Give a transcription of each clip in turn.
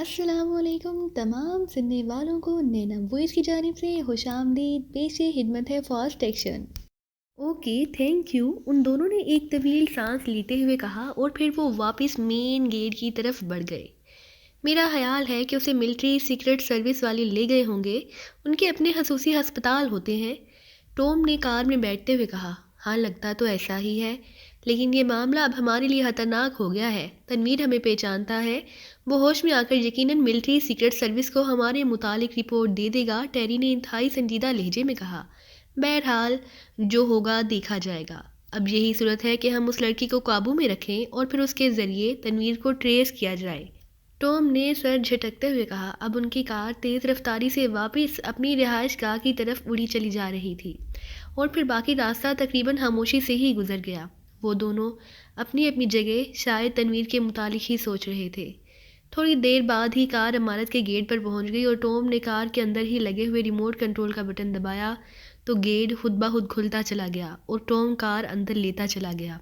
السلام علیکم تمام سننے والوں کو نینا وائس کی جانب سے خوش آمدید پیش خدمت ہے fast action. Okay thank you, ان دونوں نے ایک طویل سانس لیتے ہوئے کہا اور پھر وہ واپس مین گیٹ کی طرف بڑھ گئے۔ میرا خیال ہے کہ اسے ملٹری سیکرٹ سروس والے لے گئے ہوں گے، ان کے اپنے خصوصی ہسپتال ہوتے ہیں، ٹام نے کار میں بیٹھتے ہوئے کہا۔ ہاں لگتا تو ایسا ہی ہے، لیکن یہ معاملہ اب ہمارے لیے خطرناک ہو گیا ہے۔ تنویر ہمیں پہچانتا ہے، وہ ہوش میں آ کر یقیناً ملٹری سیکرٹ سروس کو ہمارے متعلق رپورٹ دے دے گا، ٹیری نے انتہائی سنجیدہ لہجے میں کہا۔ بہرحال جو ہوگا دیکھا جائے گا، اب یہی صورت ہے کہ ہم اس لڑکی کو قابو میں رکھیں اور پھر اس کے ذریعے تنویر کو ٹریس کیا جائے۔ ٹام نے سر جھٹکتے ہوئے کہا۔ اب ان کی کار تیز رفتاری سے واپس اپنی رہائش گاہ کی طرف اڑی چلی جا رہی تھی اور پھر باقی راستہ تقریباً خاموشی سے ہی گزر گیا۔ وہ دونوں اپنی اپنی جگہ شاید تنویر کے متعلق ہی سوچ رہے تھے۔ تھوڑی دیر بعد ہی کار عمارت کے گیٹ پر پہنچ گئی اور ٹام نے کار کے اندر ہی لگے ہوئے ریموٹ کنٹرول کا بٹن دبایا تو گیٹ خود بخود کھلتا چلا گیا اور ٹام کار اندر لیتا چلا گیا،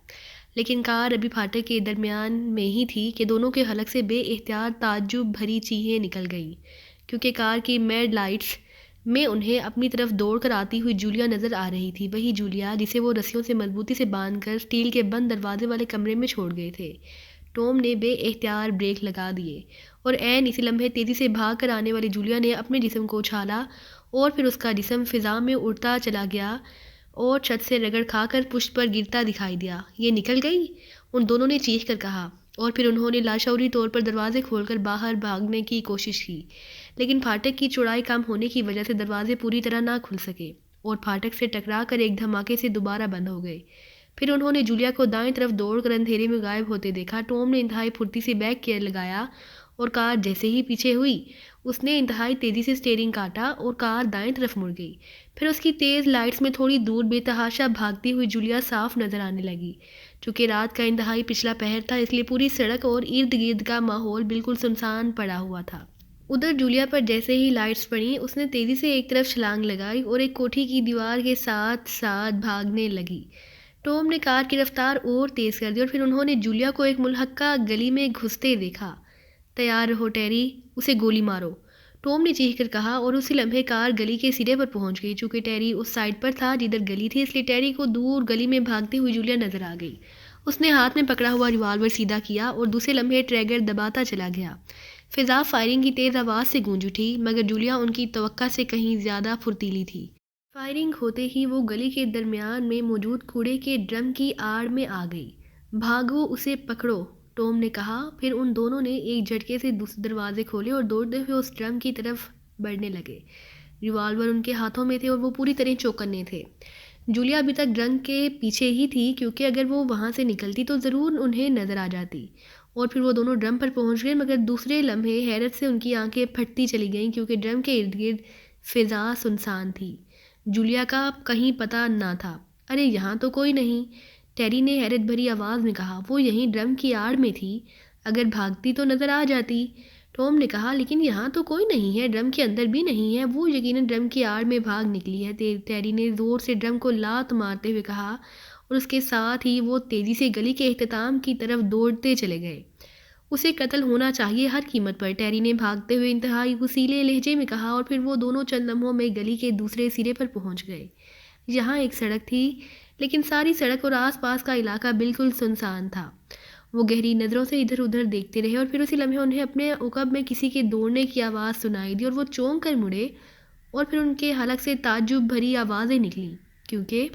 لیکن کار ابھی پھاٹک کے درمیان میں ہی تھی کہ دونوں کے حلق سے بے اختیار تعجب بھری چیخیں نکل گئیں، کیونکہ کار کی میڈ لائٹس میں انہیں اپنی طرف دوڑ کر آتی ہوئی جولیا نظر آ رہی تھی، وہی جولیا جسے وہ رسیوں سے مضبوطی سے باندھ کر اسٹیل کے بند دروازے والے کمرے میں چھوڑ گئے تھے۔ ٹام نے بے اختیار بریک لگا دیے اور عین اسی لمحے تیزی سے بھاگ کر آنے والی جولیا نے اپنے جسم کو اچھالا اور پھر اس کا جسم فضا میں اڑتا چلا گیا اور چھت سے رگڑ کھا کر پشت پر گرتا دکھائی دیا۔ یہ نکل گئی، ان دونوں نے چیخ کر کہا، اور پھر انہوں نے لاشعوری طور پر دروازے کھول کر باہر بھاگنے کی کوشش کی، لیکن پھاٹک کی چوڑائی کم ہونے کی وجہ سے دروازے پوری طرح نہ کھل سکے اور پھاٹک سے ٹکرا کر ایک دھماکے سے دوبارہ بند ہو گئے۔ پھر انہوں نے جولیا کو دائیں طرف دوڑ کر اندھیرے میں غائب ہوتے دیکھا۔ ٹام نے انتہائی پھرتی سے بیک گیئر لگایا اور کار جیسے ہی پیچھے ہوئی، اس نے انتہائی تیزی سے اسٹیئرنگ کاٹا اور کار دائیں طرف مڑ گئی۔ پھر اس کی تیز لائٹس میں تھوڑی دور بے تحاشا بھاگتی ہوئی جولیا صاف نظر آنے لگی۔ چونکہ رات کا انتہائی پچھلا پہر تھا، اس لیے پوری سڑک اور ارد گرد کا ماحول بالکل سنسان پڑا ہوا تھا۔ ادھر جولیا پر جیسے ہی لائٹس پڑیں، اس نے تیزی سے ایک طرف چھلانگ لگائی اور ایک کوٹھی کی دیوار کے ساتھ ساتھ بھاگنے لگی۔ ٹام نے کار کی رفتار اور تیز کر دی اور پھر انہوں نے جولیا کو ایک ملحقہ گلی میں گھستے دیکھا۔ تیار رہو ٹیری، اسے گولی مارو، ٹام نے چیخ کر کہا اور اسی لمحے کار گلی کے سرے پر پہنچ گئی۔ چونکہ ٹیری اس سائڈ پر تھا جدھر گلی تھی، اس لیے ٹیری کو دور گلی میں بھاگتی ہوئی جولیا نظر آ گئی۔ اس نے ہاتھ میں پکڑا ہوا ریوالور سیدھا کیا اور دوسرے لمحے ٹریگر دباتا چلا گیا۔ فضا فائرنگ کی تیز آواز سے گونج اٹھی، مگر جولیا ان کی توقع سے کہیں زیادہ پھرتیلی تھی۔ فائرنگ ہوتے ہی وہ گلی کے درمیان میں موجود کوڑے کے ڈرم کی آڑ میں آ گئی۔ بھاگو، اسے پکڑو، ٹام نے کہا۔ پھر ان دونوں نے ایک جھٹکے سے دوسرے دروازے کھولے اور دوڑتے ہوئے اس ڈرم کی طرف بڑھنے لگے۔ ریوالور ان کے ہاتھوں میں تھے اور وہ پوری طرح چوکنے تھے۔ جولیا ابھی تک ڈرم کے پیچھے ہی تھی، کیونکہ اگر وہ وہاں سے نکلتی تو ضرور انہیں نظر آ جاتی، اور پھر وہ دونوں ڈرم پر پہنچ گئے، مگر دوسرے لمحے حیرت سے ان کی آنکھیں پھٹتی چلی گئیں، کیونکہ ڈرم کے ارد گرد فضا سنسان تھی۔ جولیا کا کہیں پتہ نہ تھا۔ ارے یہاں تو کوئی نہیں، ٹیری نے حیرت بھری آواز میں کہا۔ وہ یہیں ڈرم کی آڑ میں تھی، اگر بھاگتی تو نظر آ جاتی، ٹام نے کہا، لیکن یہاں تو کوئی نہیں ہے، ڈرم کے اندر بھی نہیں ہے، وہ یقیناً ڈرم کی آڑ میں بھاگ نکلی ہے، ٹیری نے زور سے ڈرم کو لات مارتے ہوئے کہا، اور اس کے ساتھ ہی وہ تیزی سے گلی کے اختتام کی طرف دوڑتے چلے گئے۔ اسے قتل ہونا چاہیے ہر قیمت پر، ٹیری نے بھاگتے ہوئے انتہائی غصیلے لہجے میں کہا، اور پھر وہ دونوں چند لمحوں میں گلی کے دوسرے سرے پر پہنچ گئے۔ یہاں ایک سڑک تھی، لیکن ساری سڑک اور آس پاس کا علاقہ بالکل سنسان تھا۔ وہ گہری نظروں سے ادھر ادھر دیکھتے رہے اور پھر اسی لمحے انہیں اپنے عقب میں کسی کے دوڑنے کی آواز سنائی دی اور وہ چونک کر مڑے، اور پھر ان کے حلق سے تعجب بھری آوازیں نکلیں، کیونکہ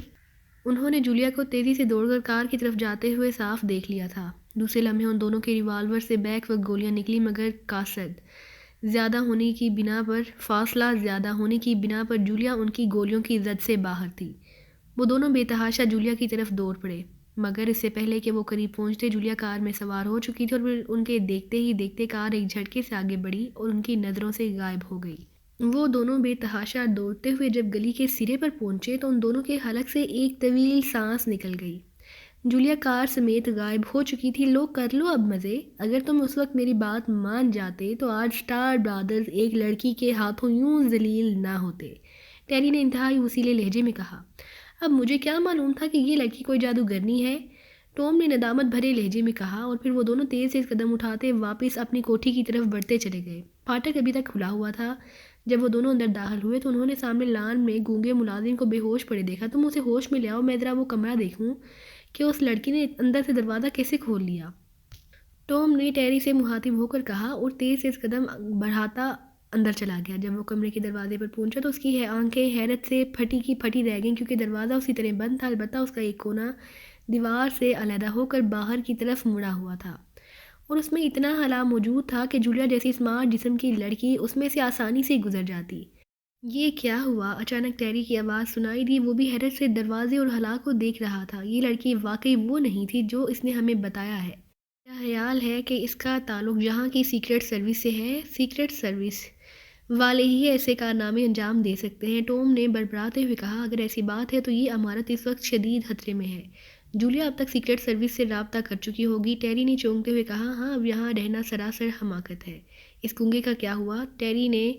انہوں نے جولیا کو تیزی سے دوڑ کر کار کی طرف جاتے ہوئے صاف دیکھ لیا تھا۔ دوسرے لمحے ان دونوں کے ریوالور سے بیک وقت گولیاں نکلی، مگر قاصد زیادہ ہونے کی بنا پر، فاصلہ زیادہ ہونے کی بنا پر جولیا ان کی گولیوں کی زد سے باہر تھی۔ وہ دونوں بے تحاشا جولیا کی طرف دوڑ پڑے، مگر اس سے پہلے کہ وہ قریب پہنچتے جولیا کار میں سوار ہو چکی تھی، اور پھر ان کے دیکھتے ہی دیکھتے کار ایک جھٹکے سے آگے بڑھی اور ان کی نظروں سے غائب ہو گئی۔ وہ دونوں بے تحاشا دوڑتے ہوئے جب گلی کے سرے پر پہنچے تو ان دونوں کے حلق سے ایک طویل سانس نکل گئی۔ جولیا کار سمیت غائب ہو چکی تھی۔ لو کر لو اب مزے، اگر تم اس وقت میری بات مان جاتے تو آج اسٹار برادرز ایک لڑکی کے ہاتھوں یوں ذلیل نہ ہوتے، ٹیری نے انتہائی وسیلے لہجے میں کہا۔ اب مجھے کیا معلوم تھا کہ یہ لڑکی کوئی جادوگرنی ہے، ٹام نے ندامت بھرے لہجے میں کہا اور پھر وہ دونوں تیز تیز قدم اٹھاتے واپس اپنی کوٹھی کی طرف بڑھتے چلے گئے۔ پھاٹک ابھی تک کھلا ہوا تھا۔ جب وہ دونوں اندر داخل ہوئے تو انہوں نے سامنے لان میں گونگے ملازم کو بے ہوش پڑے دیکھا۔ تم اسے ہوش میں لے آؤ، میں ذرا وہ کمرہ دیکھوں کہ اس لڑکی نے اندر سے دروازہ کیسے کھول لیا۔ ٹام نے ٹیری سے مخاطب ہو کر کہا اور تیز تیز قدم بڑھاتا اندر چلا گیا۔ جب وہ کمرے کے دروازے پر پہنچا تو اس کی آنکھیں حیرت سے پھٹی کی پھٹی رہ گئیں، کیونکہ دروازہ اسی طرح بند تھا، البتہ اس کا ایک کونا دیوار سے علیحدہ ہو کر باہر کی طرف مڑا ہوا تھا، اور اس میں اتنا خلا موجود تھا کہ جولیا جیسی اسمارٹ جسم کی لڑکی اس میں سے آسانی سے گزر جاتی۔ یہ کیا ہوا؟ اچانک ٹیری کی آواز سنائی دی۔ وہ بھی حیرت سے دروازے اور خلا کو دیکھ رہا تھا۔ یہ لڑکی واقعی وہ نہیں تھی جو اس نے ہمیں بتایا ہے۔ میرا خیال ہے کہ اس کا تعلق یہاں کی سیکرٹ سروس سے ہے۔ سیکرٹ سروس والے ہی ایسے کارنامے انجام دے سکتے ہیں، ٹام نے بڑبڑاتے ہوئے کہا۔ اگر ایسی بات ہے تو یہ عمارت اس وقت شدید خطرے میں ہے۔ جولیا اب تک سیکرٹ سروس سے رابطہ کر چکی ہوگی، ٹیری نے چونکتے ہوئے کہا۔ ہاں، اب یہاں رہنا سراسر حماقت ہے۔ اس گونگے کا کیا ہوا؟ ٹیری نے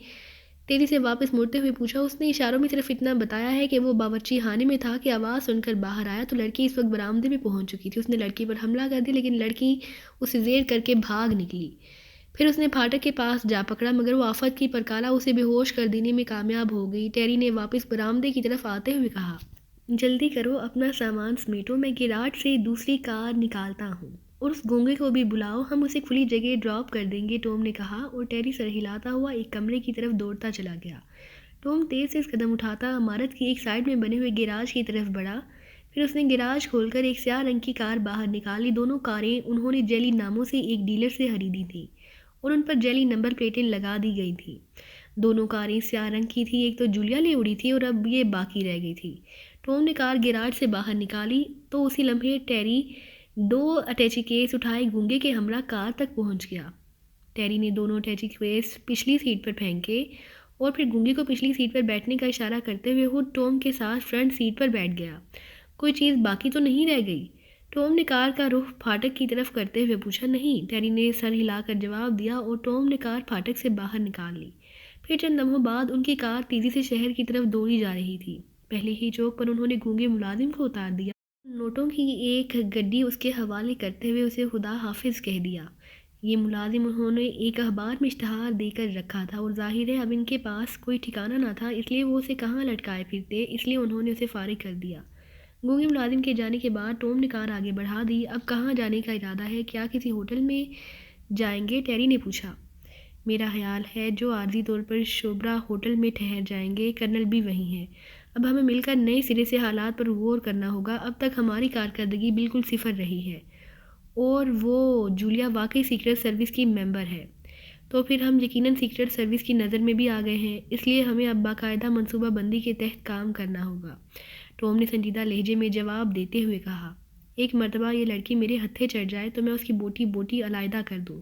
تیزی سے واپس مڑتے ہوئے پوچھا۔ اس نے اشاروں میں صرف اتنا بتایا ہے کہ وہ باورچی خانے میں تھا کہ آواز سن کر باہر آیا تو لڑکی اس وقت برآمدے میں پہنچ چکی تھی۔ اس نے لڑکی پر حملہ کر دیا، لیکن لڑکی اسے زیر کر کے بھاگ نکلی۔ پھر اس نے پھاٹک کے پاس جا پکڑا، مگر وہ آفت کی پرکالہ اسے بے ہوش کر دینے میں کامیاب ہو گئی۔ ٹیری نے واپس برآمدے کی طرف آتے ہوئے کہا۔ جلدی کرو، اپنا سامان سمیٹو، میں گیراج سے دوسری کار نکالتا ہوں، اور اس گونگے کو بھی بلاؤ، ہم اسے کھلی جگہ ڈراپ کر دیں گے، ٹام نے کہا، اور ٹیری سر ہلاتا ہوا ایک کمرے کی طرف دوڑتا چلا گیا۔ ٹام تیز تیز قدم اٹھاتا عمارت کی ایک سائڈ میں بنے ہوئے گیراج کی طرف بڑھا۔ پھر اس نے گیراج کھول کر ایک سیاہ رنگ کی کار باہر نکالی۔ دونوں کاریں انہوں نے جیلی ناموں سے ایک ڈیلر سے خریدی تھیں اور ان پر جیلی نمبر پلیٹیں لگا دی گئی تھیں۔ دونوں کاریں سیاہ رنگ کی تھیں، ایک تو جولیا لے اڑی تھی اور اب یہ باقی رہ گئی تھی۔ ٹام نے کار گیراج سے باہر نکالی تو اسی لمحے ٹیری 2 اٹیچی کیس اٹھائے گونگے کے ہمراہ کار تک پہنچ گیا۔ ٹیری نے دونوں اٹیچی کیس پچھلی سیٹ پر پھینکے اور پھر گونگے کو پچھلی سیٹ پر بیٹھنے کا اشارہ کرتے ہوئے خود ٹام کے ساتھ فرنٹ سیٹ پر بیٹھ گیا۔ کوئی چیز باقی تو نہیں رہ گئی؟ ٹام نے کار کا رخ پھاٹک کی طرف کرتے ہوئے پوچھا۔ نہیں، ٹیری نے سر ہلا کر جواب دیا، اور ٹام نے کار پھاٹک سے باہر نکال لی۔ پھر چند لمحوں بعد ان کی کار تیزی سے شہر کی طرف دوڑی جا رہی تھی۔ پہلے ہی چوک پر انہوں نے گونگے ملازم کو اتار دیا۔ نوٹوں کی ایک گڈی اس کے حوالے کرتے ہوئے اسے خدا حافظ کہہ دیا۔ یہ ملازم انہوں نے ایک اخبار میں اشتہار دے کر رکھا تھا، اور ظاہر ہے اب ان کے پاس کوئی ٹھکانہ نہ تھا، اس لیے وہ اسے کہاں لٹکائے پھرتے، اس لیے انہوں نے اسے فارغ کر دیا۔ گونگے ملازم کے جانے کے بعد ٹام نے کار آگے بڑھا دی۔ اب کہاں جانے کا ارادہ ہے؟ کیا کسی ہوٹل میں جائیں گے؟ ٹیری نے پوچھا۔ میرا خیال ہے جو عارضی طور پر شوبرا ہوٹل میں ٹھہر جائیں گے، کرنل بھی وہیں ہے۔ اب ہمیں مل کر نئے سرے سے حالات پر غور کرنا ہوگا۔ اب تک ہماری کارکردگی بالکل صفر رہی ہے، اور وہ جولیا واقعی سیکرٹ سروس کی ممبر ہے، تو پھر ہم یقیناً سیکرٹ سروس کی نظر میں بھی آ گئے ہیں، اس لیے ہمیں اب باقاعدہ منصوبہ بندی کے تحت کام کرنا ہوگا، ٹام نے سنجیدہ لہجے میں جواب دیتے ہوئے کہا۔ ایک مرتبہ یہ لڑکی میرے ہتھے چڑھ جائے تو میں اس کی بوٹی بوٹی علیحدہ کر دوں،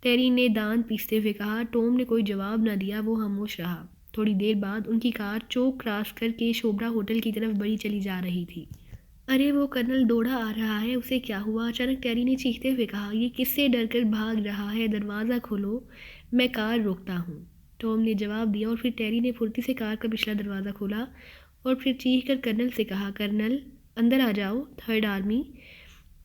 ٹیری نے دانت پیستے ہوئے کہا۔ ٹام نے کوئی جواب نہ دیا، وہ خاموش رہا۔ تھوڑی دیر بعد ان کی کار چوک کراس کر کے شوبرا ہوٹل کی طرف بڑھی چلی جا رہی تھی۔ ارے وہ کرنل دوڑا آ رہا ہے، اسے کیا ہوا؟ اچانک ٹیری نے چیختے ہوئے کہا۔ یہ کس سے ڈر کر بھاگ رہا ہے؟ دروازہ کھولو، میں کار روکتا ہوں، ٹام نے جواب دیا، اور پھر ٹیری نے پھرتی سے کار کا پچھلا دروازہ کھولا اور پھر چیخ کر کرنل سے کہا۔ کرنل، اندر آ جاؤ، 3rd آرمی۔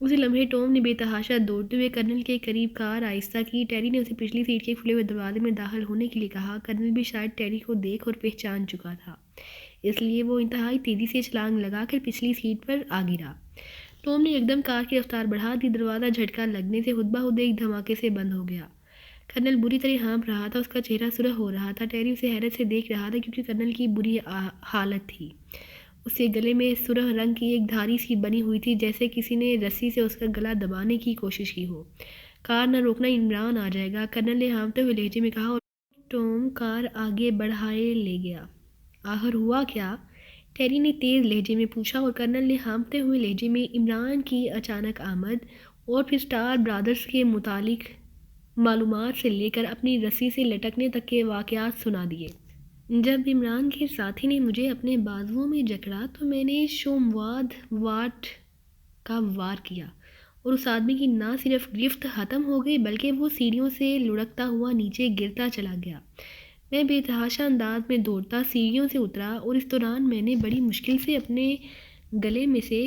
اسی لمحے ٹام نے بے تحاشا دوڑتے ہوئے کرنل کے قریب کار آہستہ کی۔ ٹیری نے اسے پچھلی سیٹ کے کھلے ہوئے دروازے میں داخل ہونے کے لیے کہا۔ کرنل بھی شاید ٹیری کو دیکھ اور پہچان چکا تھا، اس لیے وہ انتہائی تیزی سے چھلانگ لگا کر پچھلی سیٹ پر آ گرا۔ ٹام نے یکدم کار کی رفتار بڑھا دی، دروازہ جھٹکا لگنے سے خود بخود ایک دھماکے سے بند ہو گیا۔ کرنل بری طرح ہانپ رہا تھا، اس کا چہرہ سرخ ہو رہا تھا۔ ٹیری اسے حیرت سے دیکھ رہا تھا کیونکہ کرنل کی بری حالت تھی۔ اس کے گلے میں سرخ رنگ کی ایک دھاری سی بنی ہوئی تھی، جیسے کسی نے رسی سے اس کا گلا دبانے کی کوشش کی ہو۔ کار نہ روکنا، عمران آ جائے گا، کرنل نے ہانپتے ہوئے لہجے میں کہا، اور ٹام کار آگے بڑھائے لے گیا۔ آخر ہوا کیا؟ ٹیری نے تیز لہجے میں پوچھا، اور کرنل نے ہانپتے ہوئے لہجے میں عمران کی اچانک آمد اور پھر اسٹار برادرز کے متعلق معلومات سے لے کر اپنی رسی سے لٹکنے تک کے واقعات سنا دیے۔ جب عمران کے ساتھی نے مجھے اپنے بازوؤں میں جکڑا تو میں نے شومواد واٹ کا وار کیا، اور اس آدمی کی نہ صرف گرفت ختم ہو گئی بلکہ وہ سیڑھیوں سے لڑکتا ہوا نیچے گرتا چلا گیا۔ میں بے تحاشا انداز میں دوڑتا سیڑھیوں سے اترا، اور اس دوران میں نے بڑی مشکل سے اپنے گلے میں سے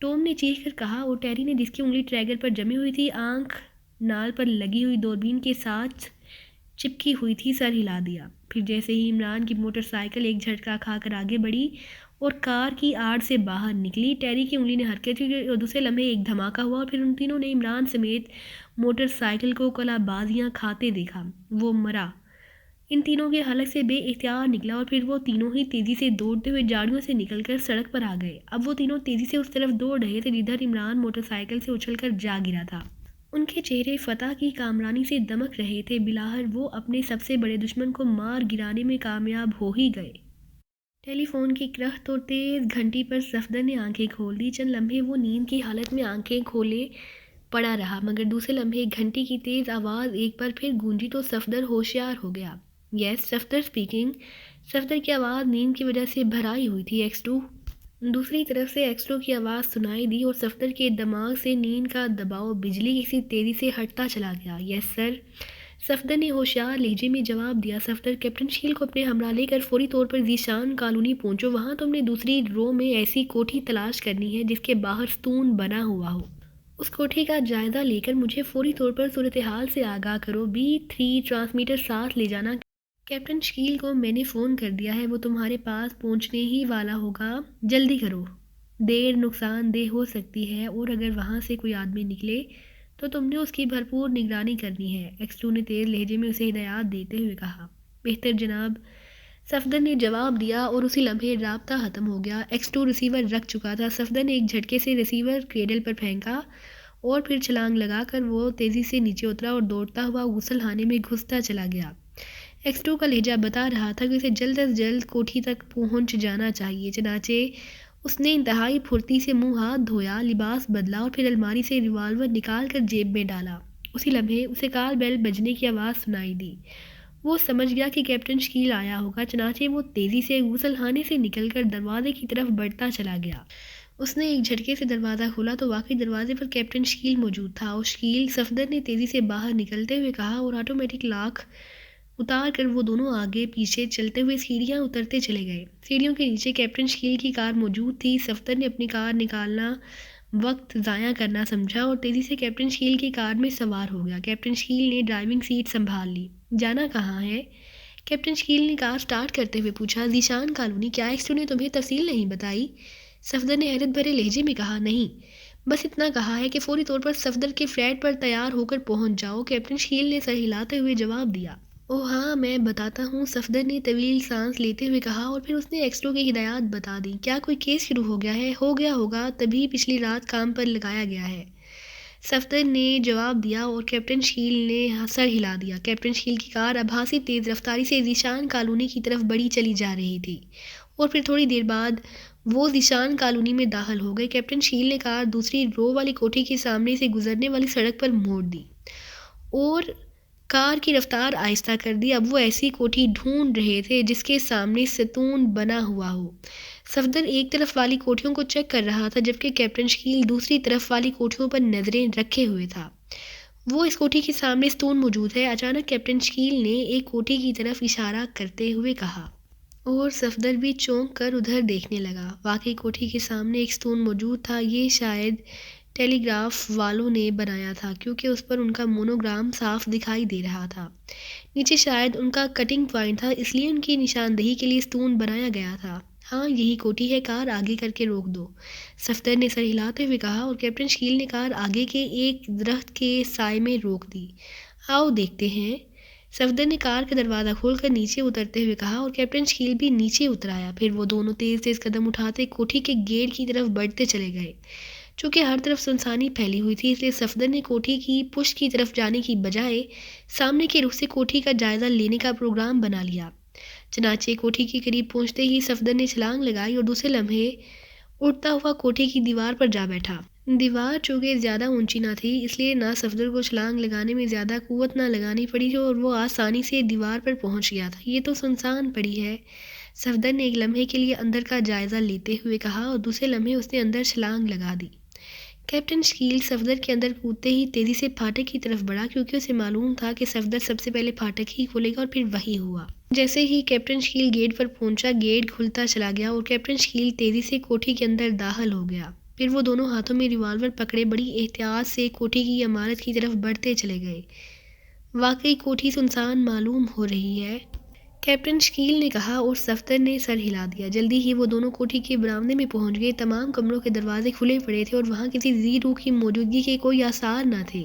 ٹوم نے چیخ کر کہا اور ٹیری نے جس کی انگلی ٹریگر پر جمی ہوئی تھی آنکھ نال پر لگی ہوئی دوربین کے ساتھ چپکی ہوئی تھی سر ہلا دیا۔ پھر جیسے ہی عمران کی موٹر سائیکل ایک جھٹکا کھا کر آگے بڑھی اور کار کی آڑ سے باہر نکلی، ٹیری کی انگلی نے حرکت کی اور دوسرے لمحے ایک دھماکہ ہوا اور پھر ان تینوں نے عمران سمیت موٹر سائیکل کو کلا بازیاں کھاتے دیکھا۔ وہ مرا ان تینوں کے حلق سے بے اختیار نکلا اور پھر وہ تینوں ہی تیزی سے دوڑتے ہوئے جاڑیوں سے نکل کر سڑک پر آ گئے۔ اب وہ تینوں تیزی سے اس طرف دوڑ رہے تھے جدھر عمران موٹر سائیکل سے اچھل کر جا گرا تھا۔ ان کے چہرے فتح کی کامرانی سے دمک رہے تھے۔ بلاخر وہ اپنے سب سے بڑے دشمن کو مار گرانے میں کامیاب ہو ہی گئے۔ ٹیلی فون کی کرخت اور تیز گھنٹی پر صفدر نے آنکھیں کھول دی۔ چند لمحے وہ نیند کی حالت میں آنکھیں کھولے پڑا رہا، مگر دوسرے لمحے گھنٹی کی تیز آواز ایک بار پھر گونجی تو صفدر ہوشیار ہو گیا۔ یس صفدر اسپیکنگ۔ صفدر کی آواز نیند کی وجہ سے بھرائی ہوئی تھی۔ X2۔ دوسری طرف سے X2 کی آواز سنائی دی اور صفدر کے دماغ سے نیند کا دباؤ بجلی کسی تیزی سے ہٹتا چلا گیا۔ یس سر، صفدر نے ہوشیار لہجے میں جواب دیا۔ صفدر، کیپٹن شیل کو اپنے ہمراہ لے کر فوری طور پر ذیشان کالونی پہنچو۔ وہاں تم نے دوسری رو میں ایسی کوٹھی تلاش کرنی ہے جس کے باہر ستون بنا ہوا ہو۔ اس کوٹھی کا جائزہ لے کر مجھے فوری طور پر صورتحال سے آگاہ کرو۔ B3 ٹرانسمیٹر ساتھ لے جانا۔ کیپٹن شکیل کو میں نے فون کر دیا ہے، وہ تمہارے پاس پہنچنے ہی والا ہوگا، جلدی کرو۔ دیر نقصان دہ ہو سکتی ہے اور اگر وہاں سے کوئی آدمی نکلے تو تم نے اس کی بھرپور نگرانی کرنی ہے۔ X2 نے تیز لہجے میں اسے ہدایات دیتے ہوئے کہا۔ بہتر جناب، صفدر نے جواب دیا اور اسی لمحے رابطہ ختم ہو گیا۔ X2 ریسیور رکھ چکا تھا۔ صفدر نے ایک جھٹکے سے ریسیور کریڈل پر پھینکا اور پھر چھلانگ لگا کر وہ تیزی سے نیچے اترا اور دوڑتا ہوا غسل خانے میں گھستا چلا گیا۔ X2 کا لہجہ بتا رہا تھا کہ اسے جلد از جلد کوٹھی تک پہنچ جانا چاہیے، چنانچہ اس نے انتہائی پھرتی سے منہ ہاتھ دھویا، لباس بدلا اور پھر الماری سے ریوالور نکال کر جیب میں ڈالا۔ اسی لمحے اسے کال بیل بجنے کی آواز سنائی دی۔ وہ سمجھ گیا کہ کیپٹن شکیل آیا ہوگا، چنانچہ وہ تیزی سے غسل خانے سے نکل کر دروازے کی طرف بڑھتا چلا گیا۔ اس نے ایک جھٹکے سے دروازہ کھولا تو واقعی دروازے پر کیپٹن شکیل موجود تھا۔ اور شکیل، صفدر نے تیزی سے باہر نکلتے ہوئے کہا اور آٹومیٹک لاک اتار کر وہ دونوں آگے پیچھے چلتے ہوئے سیڑھیاں اترتے چلے گئے۔ سیڑھیوں کے نیچے کیپٹن شکیل کی کار موجود تھی۔ صفدر نے اپنی کار نکالنا وقت ضائع کرنا سمجھا اور تیزی سے کیپٹن شکیل کی کار میں سوار ہو گیا۔ کیپٹن شکیل نے ڈرائیونگ سیٹ سنبھال لی۔ جانا کہاں ہے؟ کیپٹن شکیل نے کار سٹارٹ کرتے ہوئے پوچھا۔ ذیشان کالونی۔ کیا X2 نے تمہیں تفصیل نہیں بتائی؟ صفدر نے حیرت بھرے لہجے میں کہا۔ نہیں، بس اتنا کہا ہے کہ فوری طور پر صفدر کے فلیٹ پر تیار ہو کر پہنچ جاؤ۔ کیپٹن شکیل نے سر ہلاتے ہوئے جواب دیا۔ اوہ ہاں، میں بتاتا ہوں، صفدر نے طویل سانس لیتے ہوئے کہا اور پھر اس نے X2 کی ہدایات بتا دی۔ کیا کوئی کیس شروع ہو گیا ہے؟ ہو گیا ہوگا، تبھی پچھلی رات کام پر لگایا گیا ہے، صفدر نے جواب دیا اور کیپٹن شکیل نے سر ہلا دیا۔ کیپٹن شکیل کی کار آبھاسی تیز رفتاری سے ذیشان کالونی کی طرف بڑھی چلی جا رہی تھی اور پھر تھوڑی دیر بعد وہ ذیشان کالونی میں داخل ہو گئے۔ کیپٹن شکیل نے کار دوسری رو والی کوٹھی کے سامنے سے گزرنے والی سڑک پر موڑ دی اور کار کی رفتار آہستہ کر دی۔ اب وہ ایسی کوٹھی ڈھونڈ رہے تھے جس کے سامنے ستون بنا ہوا ہو۔ صفدر ایک طرف والی کوٹھیوں کو چیک کر رہا تھا جبکہ کیپٹن شکیل دوسری طرف والی کوٹھیوں پر نظریں رکھے ہوئے تھا۔ وہ اس کوٹھی کے سامنے ستون موجود ہے، اچانک کیپٹن شکیل نے ایک کوٹھی کی طرف اشارہ کرتے ہوئے کہا۔ اور صفدر بھی چونک کر ادھر دیکھنے لگا۔ واقعی کوٹھی کے سامنے ایک ستون موجود تھا۔ یہ شاید ٹیلی گراف والوں نے بنایا تھا کیونکہ اس پر ان کا مونوگرام صاف دکھائی دے رہا تھا۔ نیچے شاید ان کا کٹنگ پوائنٹ تھا، اس لیے ان کی نشاندہی کے لیے ستون بنایا گیا تھا۔ ہاں، یہی کوٹھی ہے، کار آگے کر کے روک دو، صفدر نے سر ہلاتے ہوئے کہا اور کیپٹن شکیل نے کار آگے کے ایک درخت کے سائے میں روک دی۔ آؤ دیکھتے ہیں، صفدر نے کار کا دروازہ کھول کر نیچے اترتے ہوئے کہا اور کیپٹن شکیل بھی نیچے اتر آیا۔ پھر وہ دونوں تیز تیز قدم اٹھاتے کوٹھی کے گیٹ کی طرف بڑھتے چلے گئے۔ چونکہ ہر طرف سنسانی پھیلی ہوئی تھی، اس لیے صفدر نے کوٹھی کی پشت کی طرف جانے کی بجائے سامنے کے رخ سے کوٹھی کا جائزہ لینے کا پروگرام بنا لیا۔ چنانچہ کوٹھی کے قریب پہنچتے ہی صفدر نے چھلانگ لگائی اور دوسرے لمحے اڑتا ہوا کوٹھی کی دیوار پر جا بیٹھا۔ دیوار چونکہ زیادہ اونچی نہ تھی، اس لیے نہ صفدر کو چھلانگ لگانے میں زیادہ قوت نہ لگانی پڑی اور وہ آسانی سے دیوار پر پہنچ گیا تھا۔ یہ تو سنسان پڑی ہے، صفدر نے ایک لمحے کے لیے اندر کا جائزہ لیتے ہوئے کہا اور دوسرے لمحے اس نے اندر چھلانگ لگا دی۔ کیپٹن شکیل صفدر کے اندر کودتے ہی تیزی سے پھاٹک کی طرف بڑھا کیونکہ اسے معلوم تھا کہ صفدر سب سے پہلے پھاٹک ہی کھولے گا اور پھر وہی ہوا۔ جیسے ہی کیپٹن شکیل گیٹ پر پہنچا، گیٹ کھلتا چلا گیا اور کیپٹن شکیل تیزی سے کوٹھی کے اندر داخل ہو گیا۔ پھر وہ دونوں ہاتھوں میں ریوالور پکڑے بڑی احتیاط سے کوٹھی کی عمارت کی طرف بڑھتے چلے گئے۔ واقعی کوٹھی سنسان معلوم ہو رہی ہے، کیپٹن شکیل نے کہا اور صفدر نے سر ہلا دیا۔ جلدی ہی وہ دونوں کوٹھی کے برآمدے میں پہنچ گئے۔ تمام کمروں کے دروازے کھلے پڑے تھے اور وہاں کسی ذی روح کی موجودگی کے کوئی آثار نہ تھے۔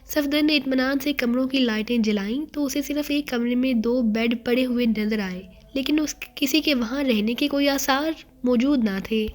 صفدر نے اطمینان سے کمروں کی لائٹیں جلائیں تو اسے صرف ایک کمرے میں 2 بیڈ پڑے ہوئے نظر آئے، لیکن کسی کے وہاں رہنے کے کوئی آثار موجود نہ تھے۔